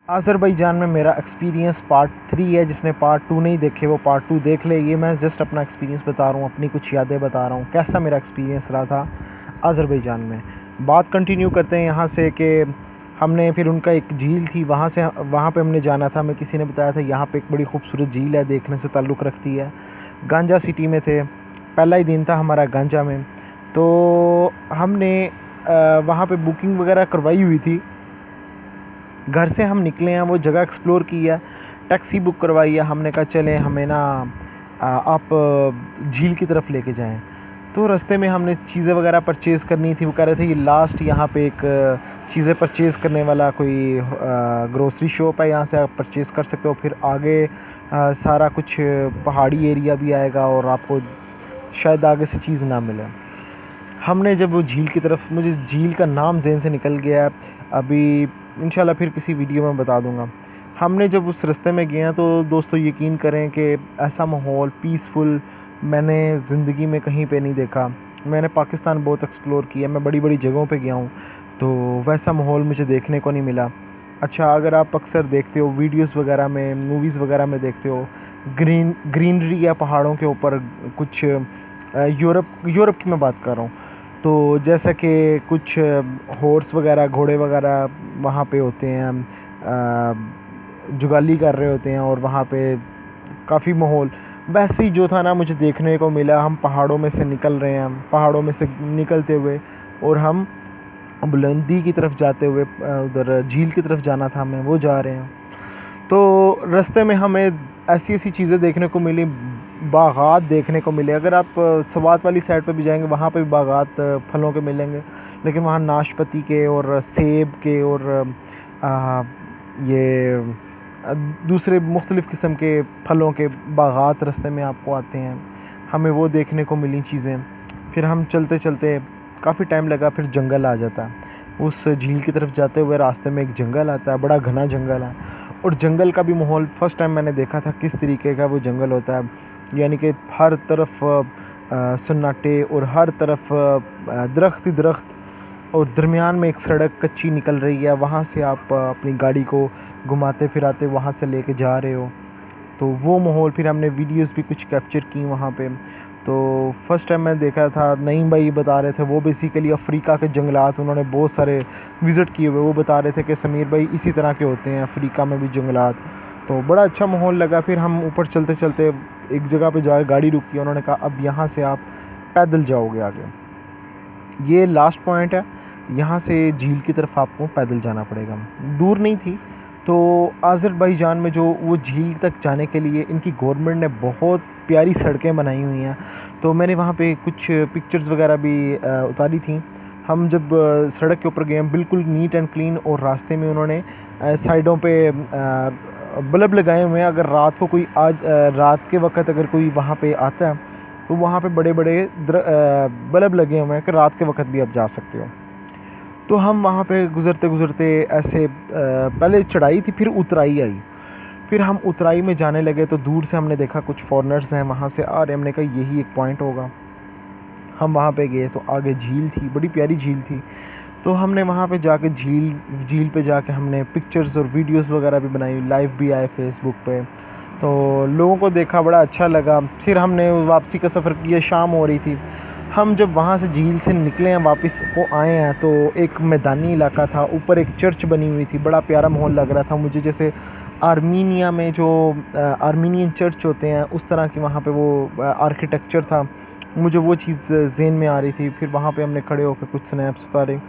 Azerbaijan में मेरा experience part 3 है। जिसने पार्ट 2 नहीं देखे वो पार्ट 2 देख ले। ये मैं जस्ट अपना एक्सपीरियंस बता रहा हूँ, अपनी कुछ यादें बता रहा हूँ, कैसा मेरा एक्सपीरियंस रहा था अज़रबैजान में। बात कंटिन्यू करते हैं यहाँ से कि हमने फिर उनका एक झील थी, वहाँ पे हमने जाना था। हमें किसी ने बताया था यहाँ पे एक बड़ी खूबसूरत झील है, देखने से ताल्लुक़ रखती है। गांजा सिटी में थे, पहला ही दिन था हमारा गांजा में। तो हमने वहाँ पे बुकिंग वगैरह करवाई हुई थी। घर से हम निकले हैं, वो जगह एक्सप्लोर की है, टैक्सी बुक करवाई है। हमने कहा चलें, हमें ना आप झील की तरफ लेके जाएं। तो रास्ते में हमने चीज़ें वगैरह परचेज़ करनी थी। वो कह रहे थे ये लास्ट यहाँ पे एक चीज़ें परचेज़ करने वाला कोई ग्रोसरी शॉप है, यहाँ से आप परचेज़ कर सकते हो। फिर आगे सारा कुछ पहाड़ी एरिया भी आएगा और आपको शायद आगे से चीज़ ना मिले। हमने जब वो झील की तरफ, मुझे झील का नाम ज़हन से निकल गया है, अभी इंशाल्लाह फिर किसी वीडियो में बता दूंगा। हमने जब उस रास्ते में गए हैं तो दोस्तों यकीन करें कि ऐसा माहौल पीसफुल मैंने ज़िंदगी में कहीं पे नहीं देखा। मैंने पाकिस्तान बहुत एक्सप्लोर किया, मैं बड़ी बड़ी जगहों पे गया हूँ, तो वैसा माहौल मुझे देखने को नहीं मिला। अच्छा, अगर आप अक्सर देखते हो वीडियोस वगैरह में, मूवीज़ वगैरह में देखते हो ग्रीनरी या पहाड़ों के ऊपर कुछ यूरोप की मैं बात कर रहा हूँ, तो जैसा कि कुछ हॉर्स वगैरह, घोड़े वगैरह वहाँ पे होते हैं, जुगाली कर रहे होते हैं और वहाँ पे काफ़ी माहौल वैसे ही जो था ना मुझे देखने को मिला। हम पहाड़ों में से निकल रहे हैं, पहाड़ों में से निकलते हुए और हम बुलंदी की तरफ जाते हुए, उधर झील की तरफ जाना था हमें, वो जा रहे हैं। तो रास्ते में हमें ऐसी ऐसी चीज़ें देखने को मिली, बागात देखने को मिले। अगर आप सवात वाली साइड पे भी जाएंगे वहाँ पे भी बागात फलों के मिलेंगे, लेकिन वहाँ नाशपाती के और सेब के और ये दूसरे मुख्तलिफ़ किस्म के फलों के बागात रास्ते में आपको आते हैं। हमें वो देखने को मिली चीज़ें। फिर हम चलते चलते काफ़ी टाइम लगा, फिर जंगल आ जाता है। उस झील की तरफ जाते हुए रास्ते में एक जंगल आता है, बड़ा घना जंगल है। और जंगल का भी माहौल फ़र्स्ट टाइम मैंने देखा था किस तरीके का वो जंगल होता है, यानी कि हर तरफ सन्नाटे और हर तरफ दरख्त ही दरख्त, और दरमियान में एक सड़क कच्ची निकल रही है। वहाँ से आप अपनी गाड़ी को घुमाते फिराते वहाँ से लेके जा रहे हो। तो वो माहौल, फिर हमने वीडियोस भी कुछ कैप्चर की वहाँ पे। तो फर्स्ट टाइम मैं देखा था, नईम भाई बता रहे थे, वो बेसिकली अफ्रीका के जंगलात उन्होंने बहुत सारे विज़िट किए हुए, वो बता रहे थे कि समीर भाई इसी तरह के होते हैं अफ्रीका में भी जंगलात। तो बड़ा अच्छा माहौल लगा। फिर हम ऊपर चलते चलते एक जगह पे जाए, गाड़ी रुकी, उन्होंने कहा अब यहाँ से आप पैदल जाओगे आगे, ये लास्ट पॉइंट है, यहाँ से झील की तरफ आपको पैदल जाना पड़ेगा। दूर नहीं थी। तो अज़रबैजान में जो वो झील तक जाने के लिए इनकी गवर्नमेंट ने बहुत प्यारी सड़कें बनाई हुई हैं। तो मैंने वहाँ पे कुछ पिक्चर्स वगैरह भी उतारी थी। हम जब सड़क के ऊपर गए हैं, बिल्कुल नीट एंड क्लीन, और रास्ते में उन्होंने साइडों पे बल्ब लगाए हुए हैं। अगर रात को कोई रात के वक्त अगर कोई वहाँ पे आता है तो वहाँ पे बड़े बड़े बल्ब लगे हुए हैं कि रात के वक्त भी आप जा सकते हो। तो हम वहाँ पे गुज़रते गुज़रते ऐसे पहले चढ़ाई थी, फिर उतराई आई। फिर हम उतराई में जाने लगे तो दूर से हमने देखा कुछ फॉरेनर्स हैं वहाँ से आ रहे। हमने कहा यही एक पॉइंट होगा। हम वहाँ पे गए तो आगे झील थी, बड़ी प्यारी झील थी। तो हमने वहाँ पे जाके झील पे जाके हमने पिक्चर्स और वीडियोस वगैरह भी बनाई, लाइव भी आए फेसबुक पे। तो लोगों को देखा, बड़ा अच्छा लगा। फिर हमने वापसी का सफ़र किया, शाम हो रही थी। हम जब वहाँ से झील से निकले हैं, वापस को आए हैं, तो एक मैदानी इलाका था, ऊपर एक चर्च बनी हुई थी, बड़ा प्यारा माहौल लग रहा था मुझे, जैसे आर्मीनिया में जो आर्मीनियन चर्च होते हैं उस तरह की वहाँ पे वो आर्किटेक्चर था। मुझे वो चीज़ ज़हन में आ रही थी। फिर वहाँ पे हमने खड़े होकर कुछ स्नैप्स उतारे।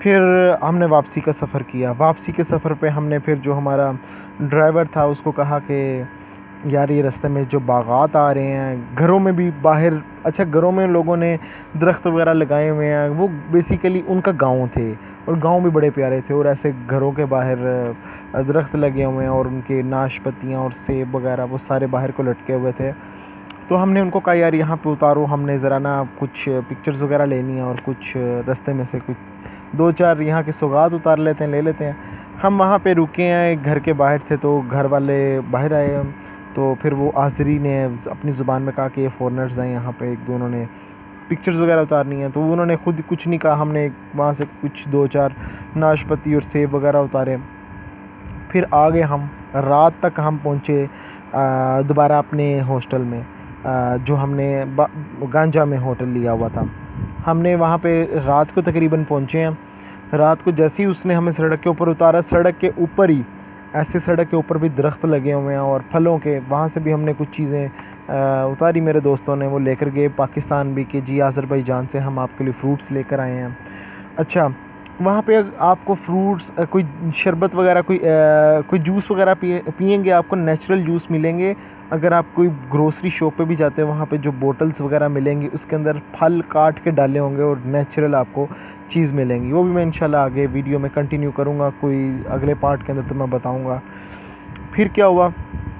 फिर हमने वापसी का सफ़र किया। वापसी के सफ़र पे हमने फिर जो हमारा ड्राइवर था उसको कहा कि यार ये रास्ते में जो बागात आ रहे हैं, घरों में भी बाहर, अच्छा घरों में लोगों ने दरख्त वगैरह लगाए हुए हैं, वो बेसिकली उनका गांव थे और गांव भी बड़े प्यारे थे। और ऐसे घरों के बाहर दरख्त लगे हुए हैं और उनके नाशपतियाँ और सेब वगैरह वो सारे बाहर को लटके हुए थे। तो हमने उनको कहा यार यहाँ पे उतारो, हमने ज़रा ना कुछ पिक्चर्स वगैरह लेनी है और कुछ रास्ते में से कुछ 2-4 यहाँ के सौगात उतार लेते हैं, ले लेते हैं। हम वहाँ पे रुके हैं, एक घर के बाहर थे, तो घर वाले बाहर आए। तो फिर वो आज़री ने अपनी ज़ुबान में कहा कि ये फ़ॉरेनर्स हैं यहाँ पे, एक दो उन्होंने पिक्चर्स वगैरह उतारनी है। तो उन्होंने खुद कुछ नहीं कहा, हमने वहाँ से कुछ 2-4 नाशपाती और सेब वगैरह उतारे। फिर आ गए हम, रात तक हम पहुँचे दोबारा अपने हॉस्टल में, जो हमने गांजा में होटल लिया हुआ था। हमने वहाँ पे रात को तकरीबन पहुँचे हैं। रात को जैसे ही उसने हमें सड़क के ऊपर उतारा, सड़क के ऊपर ही ऐसे सड़क के ऊपर भी दरख्त लगे हुए हैं और फलों के, वहाँ से भी हमने कुछ चीज़ें उतारी। मेरे दोस्तों ने वो लेकर गए पाकिस्तान भी कि जी आज़रबाईजान से हम आपके लिए फ़्रूट्स लेकर आए हैं। अच्छा, वहाँ पे आपको फ्रूट्स, कोई शरबत वगैरह, कोई जूस वगैरह पिएंगे, आपको नेचुरल जूस मिलेंगे। अगर आप कोई ग्रोसरी शॉप पे भी जाते हैं, वहाँ पे जो बोटल्स वगैरह मिलेंगी उसके अंदर फल काट के डाले होंगे और नेचुरल आपको चीज़ मिलेंगी। वो भी मैं इंशाल्लाह आगे वीडियो में कंटिन्यू करूँगा, कोई अगले पार्ट के अंदर तो मैं बताऊँगा। फिर क्या हुआ,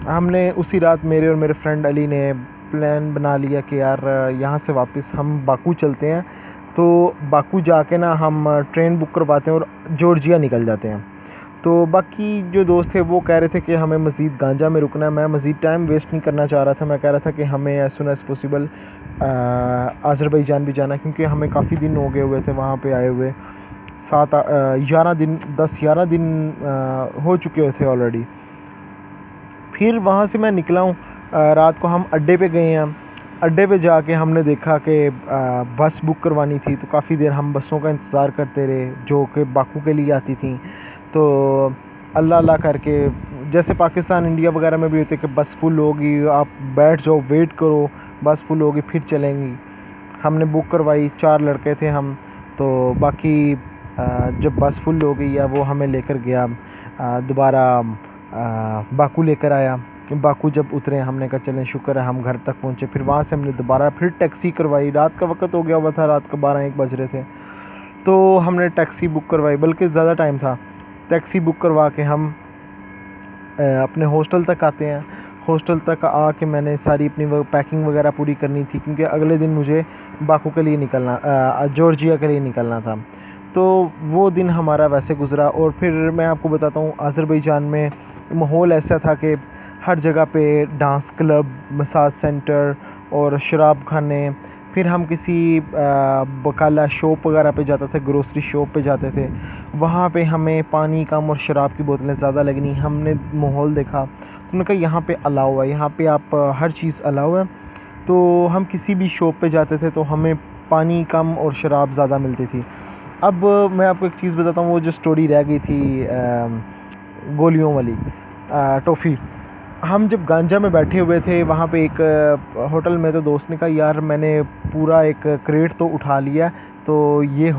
हमने उसी रात मेरे और मेरे फ्रेंड अली ने प्लान बना लिया कि यार यहाँ से वापस हम बाकू चलते हैं। तो बाकू जाके ना हम ट्रेन बुक करवाते हैं और जॉर्जिया निकल जाते हैं। तो बाकी जो दोस्त थे वो कह रहे थे कि हमें मज़ीद गांजा में रुकना है। मैं मज़ीद टाइम वेस्ट नहीं करना चाह रहा था। मैं कह रहा था कि हमें as soon as possible Azerbaijan भी जाना है, क्योंकि हमें काफ़ी दिन हो गए हुए थे वहाँ पे आए हुए। 11 दिन 10-11 दिन हो चुके थे ऑलरेडी। फिर वहाँ से मैं निकला हूँ, रात को हम अड्डे पे गए हैं। अड्डे पे जाके हमने देखा कि बस बुक करवानी थी, तो काफ़ी देर हम बसों का इंतज़ार करते रहे जो कि बाकू के लिए आती थी। तो अल्लाह अल्लाह करके, जैसे पाकिस्तान इंडिया वगैरह में भी होते कि बस फुल होगी, आप बैठ जाओ, वेट करो, बस फुल होगी फिर चलेंगी। हमने बुक करवाई, 4 लड़के थे हम। तो बाकी जब बस फुल हो गई है वो हमें लेकर गया दोबारा बाकू लेकर आया। बाकू जब उतरे हमने कहा चलें शुक्र है हम घर तक पहुँचे। फिर वहाँ से हमने दोबारा फिर टैक्सी करवाई। रात का वक्त हो गया हुआ था, रात का 12-1 बज रहे थे। तो हमने टैक्सी बुक करवाई, बल्कि ज़्यादा टाइम था। टैक्सी बुक करवा के हम अपने हॉस्टल तक आते हैं। हॉस्टल तक आके मैंने सारी अपनी पैकिंग वगैरह पूरी करनी थी, क्योंकि अगले दिन मुझे बाकू के लिए निकलना, जॉर्जिया के लिए निकलना था। तो वो दिन हमारा वैसे गुज़रा। और फिर मैं आपको बताता हूँ, आज़रबाईजान में माहौल ऐसा था कि हर जगह पे डांस क्लब, मसाज सेंटर और शराब खाने। फिर हम किसी बकाला शॉप वगैरह पे जाते थे, ग्रोसरी शॉप पे जाते थे, वहाँ पे हमें पानी कम और शराब की बोतलें ज़्यादा लगनी। हमने माहौल देखा तो उन्होंने कहा यहाँ पे अलाउ है, यहाँ पे आप हर चीज़ अलाउ है। तो हम किसी भी शॉप पे जाते थे तो हमें पानी कम और शराब ज़्यादा मिलती थी। अब मैं आपको एक चीज़ बताता हूँ, वो जो स्टोरी रह गई थी गोलियों वाली, टॉफ़ी। हम जब गांजा में बैठे हुए थे वहाँ पे एक होटल में, तो दोस्त ने कहा यार मैंने पूरा एक क्रेट तो उठा लिया, तो ये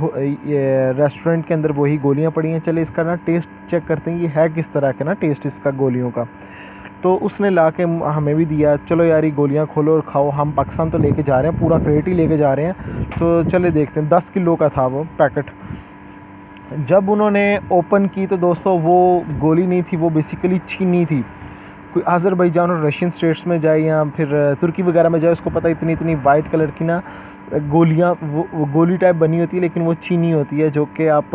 रेस्टोरेंट के अंदर वही गोलियाँ पड़ी हैं, चले इसका ना टेस्ट चेक करते हैं, ये है किस तरह का ना टेस्ट इसका गोलियों का। तो उसने ला के हमें भी दिया, चलो यार ये गोलियाँ खोलो और खाओ, हम पाकिस्तान तो लेके जा रहे हैं, पूरा क्रेट ही लेके जा रहे हैं, तो चले देखते हैं। 10 किलो का था वो पैकेट। जब उन्होंने ओपन की तो दोस्तों वो गोली नहीं थी, वो बेसिकली चीनी थी। कोई आज़रबाईजान और रशियन स्टेट्स में जाए या फिर तुर्की वगैरह में जाए, उसको पता है इतनी इतनी वाइट कलर की ना गोलियाँ, वो गोली टाइप बनी होती है, लेकिन वो चीनी होती है, जो कि आप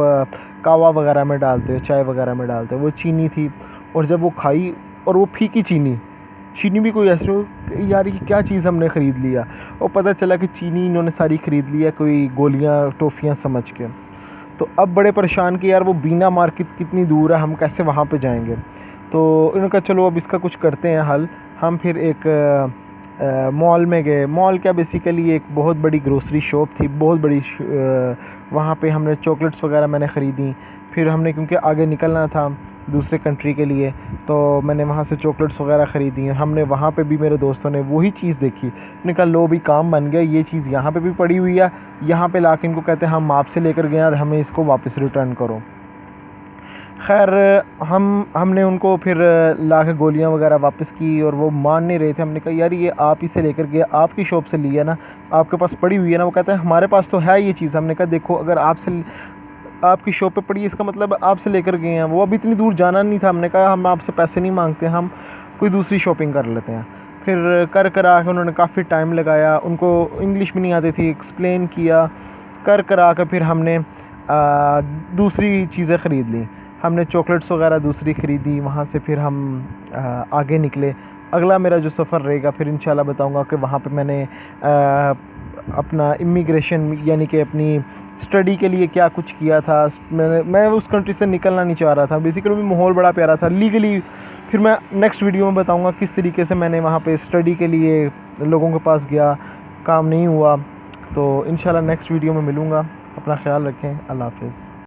कावा वगैरह में डालते हो, चाय वगैरह में डालते हो, वो चीनी थी। और जब वो खाई, और वो फीकी चीनी, चीनी भी कोई ऐसे हो यार ये क्या चीज़ हमने ख़रीद लिया, और पता चला कि चीनी इन्होंने सारी ख़रीद लिया कोई गोलियाँ टॉफ़ियाँ समझ के। तो अब बड़े परेशान कि यार वो बीना मार्केट कितनी दूर है, हम कैसे वहाँ पे जाएंगे। तो इन्होंने कहा चलो अब इसका कुछ करते हैं हल। हम फिर एक मॉल में गए। मॉल क्या, बेसिकली एक बहुत बड़ी ग्रोसरी शॉप थी, बहुत बड़ी। वहाँ पे हमने चॉकलेट्स वगैरह मैंने ख़रीदी। फिर हमने, क्योंकि आगे निकलना था दूसरे कंट्री के लिए, तो मैंने वहाँ से चॉकलेट्स वगैरह ख़रीदी। हमने वहाँ पे भी, मेरे दोस्तों ने वही चीज़ देखी, उन्होंने कहा लो भी काम बन गया, ये चीज़ यहाँ पे भी पड़ी हुई है, यहाँ पे ला के इनको कहते हैं हम आपसे लेकर गए और हमें इसको वापस रिटर्न करो। खैर हमने उनको फिर ला के गोलियाँ वगैरह वापस की, और वो मान नहीं रहे थे। हमने कहा यार ये आप ही से लेकर गए, आपकी शॉप से लिया ना, आपके पास पड़ी हुई है ना। वो कहते हैं हमारे पास तो है ये चीज़। हमने कहा देखो अगर आपकी शॉप पे पड़ी है, इसका मतलब आपसे लेकर गए हैं। वो अब इतनी दूर जाना नहीं था। हमने कहा हम आपसे पैसे नहीं मांगते, हम कोई दूसरी शॉपिंग कर लेते हैं। फिर कर आके उन्होंने काफ़ी टाइम लगाया, उनको इंग्लिश भी नहीं आती थी, एक्सप्लेन किया, कर आकर फिर हमने दूसरी चीज़ें ख़रीद ली। हमने चॉकलेट्स वगैरह दूसरी ख़रीदी। वहाँ से फिर हम आगे निकले। अगला मेरा जो सफ़र रहेगा फिर इंशाल्लाह बताऊँगा कि वहाँ पे मैंने अपना इमिग्रेशन यानी कि अपनी स्टडी के लिए क्या कुछ किया था। मैं उस कंट्री से निकलना नहीं चाह रहा था। बेसिकली माहौल बड़ा प्यारा था लीगली। फिर मैं नेक्स्ट वीडियो में बताऊंगा किस तरीके से मैंने वहाँ पे स्टडी के लिए लोगों के पास गया, काम नहीं हुआ। तो इंशाल्लाह नेक्स्ट वीडियो में मिलूँगा। अपना ख्याल रखें। अल्लाह हाफ़िज़।